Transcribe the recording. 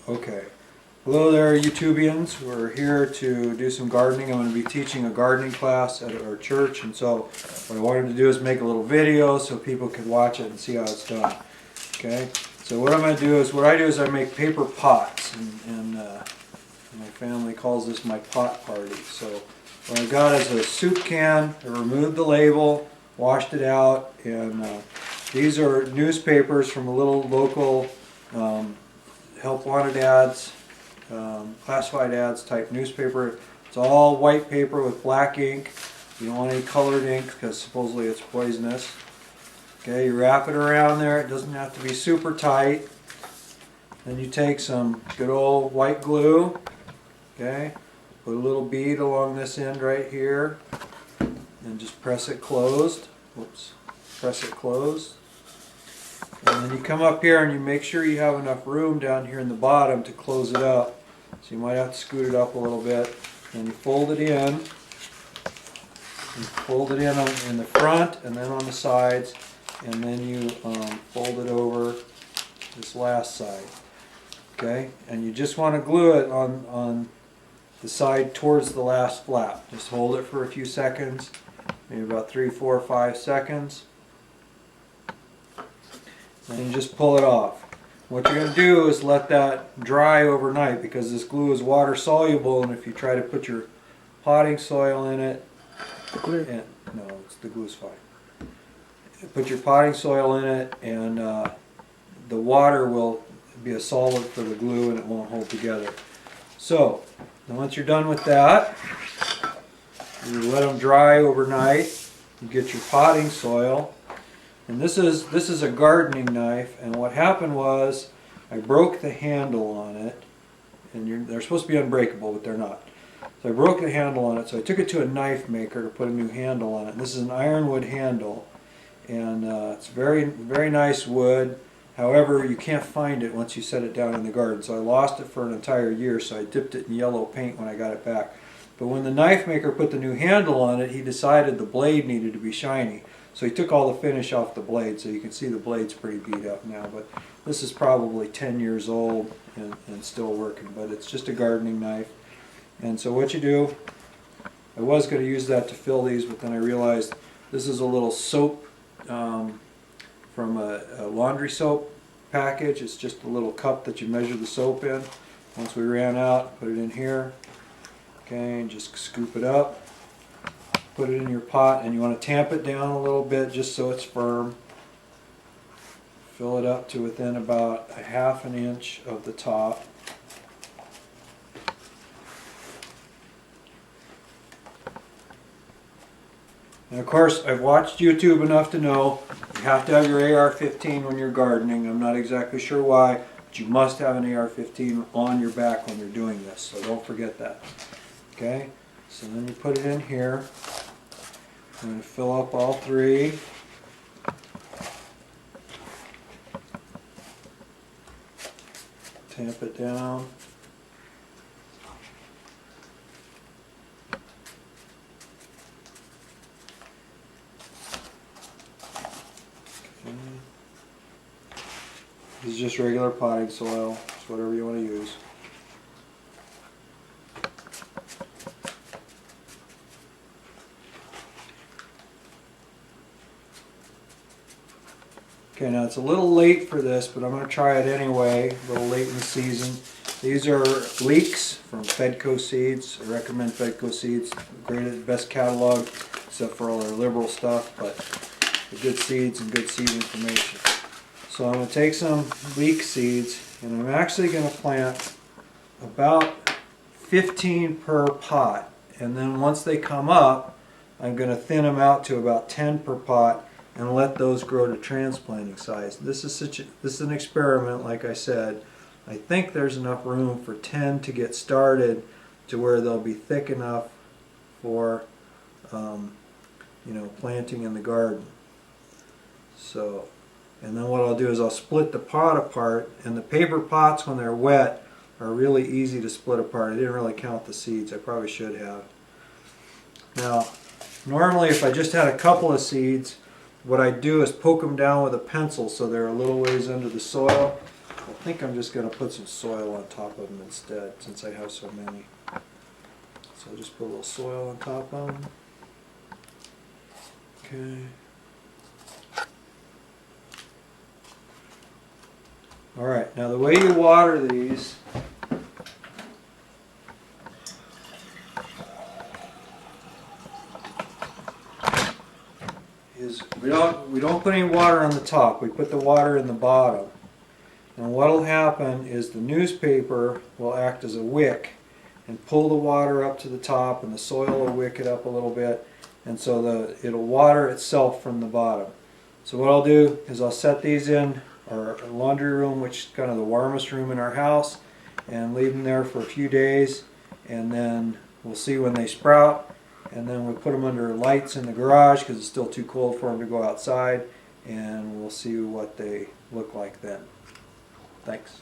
Okay. Hello there, YouTubians. We're here to do some gardening. I'm going to be teaching a gardening class at our church, and so what I wanted to do is make a little video so people could watch it and see how it's done. Okay. So what I'm going to do is, I make paper pots, and my family calls this my pot party. So what I got is a soup can. I removed the label, washed it out, and these are newspapers from a little local help wanted ads, classified ads type newspaper. It's all white paper with black ink. You don't want any colored ink because supposedly it's poisonous. Okay, you wrap it around there. It doesn't have to be super tight. Then you take some good old white glue. Okay, put a little bead along this end right here, and just press it closed. Whoops, press it closed. And then you come up here and you make sure you have enough room down here in the bottom to close it up. So you might have to scoot it up a little bit. And you fold it in. You fold it in the front and then on the sides. And then you fold it over this last side. Okay? And you just want to glue it on the side towards the last flap. Just hold it for a few seconds. Maybe about 3, 4, 5 seconds. And you just pull it off. What you're going to do is let that dry overnight because this glue is water soluble, and if you try to put your potting soil in it, no, the glue's fine. Put your potting soil in it and the water will be a solid for the glue and it won't hold together. So, then once you're done with that, you let them dry overnight. You get your potting soil. And this is a gardening knife, and what happened was I broke the handle on it, and they're supposed to be unbreakable, but they're not. So I broke the handle on it, so I took it to a knife maker to put a new handle on it. And this is an ironwood handle, and it's very, very nice wood. However, you can't find it once you set it down in the garden, so I lost it for an entire year, so I dipped it in yellow paint when I got it back. But when the knife maker put the new handle on it, he decided the blade needed to be shiny. So he took all the finish off the blade, so you can see the blade's pretty beat up now. But this is probably 10 years old and still working, but it's just a gardening knife. And so what you do, I was going to use that to fill these, but then I realized this is a little soap from a laundry soap package. It's just a little cup that you measure the soap in. Once we ran out, put it in here. Okay, and just scoop it up. Put it in your pot, and you want to tamp it down a little bit just so it's firm. Fill it up to within about a ½ inch of the top. And of course, I've watched YouTube enough to know you have to have your AR-15 when you're gardening. I'm not exactly sure why, but you must have an AR-15 on your back when you're doing this, so don't forget that. Okay, so then you put it in here. I'm going to fill up all 3. Tamp it down. Okay. This is just regular potting soil. It's whatever you want to use. Okay, now it's a little late for this, but I'm going to try it anyway, a little late in the season. These are leeks from Fedco Seeds. I recommend Fedco Seeds. Great, best catalog, except for all their liberal stuff, but good seeds and good seed information. So I'm going to take some leek seeds, and I'm actually going to plant about 15 per pot. And then once they come up, I'm going to thin them out to about 10 per pot, and let those grow to transplanting size. This is an experiment, like I said. I think there's enough room for 10 to get started to where they'll be thick enough for planting in the garden. So, and then what I'll do is I'll split the pot apart, and the paper pots when they're wet are really easy to split apart. I didn't really count the seeds. I probably should have. Now, normally if I just had a couple of seeds, what I do is poke them down with a pencil so they're a little ways under the soil. I think I'm just going to put some soil on top of them instead, since I have so many. So I'll just put a little soil on top of them. Okay. Alright, now the way you water these is we don't put any water on the top, we put the water in the bottom. And what will happen is the newspaper will act as a wick and pull the water up to the top, and the soil will wick it up a little bit, and so it'll water itself from the bottom. So what I'll do is I'll set these in our laundry room, which is kind of the warmest room in our house, and leave them there for a few days, and then we'll see when they sprout, and then we put them under lights in the garage because it's still too cold for them to go outside, and we'll see what they look like then. Thanks.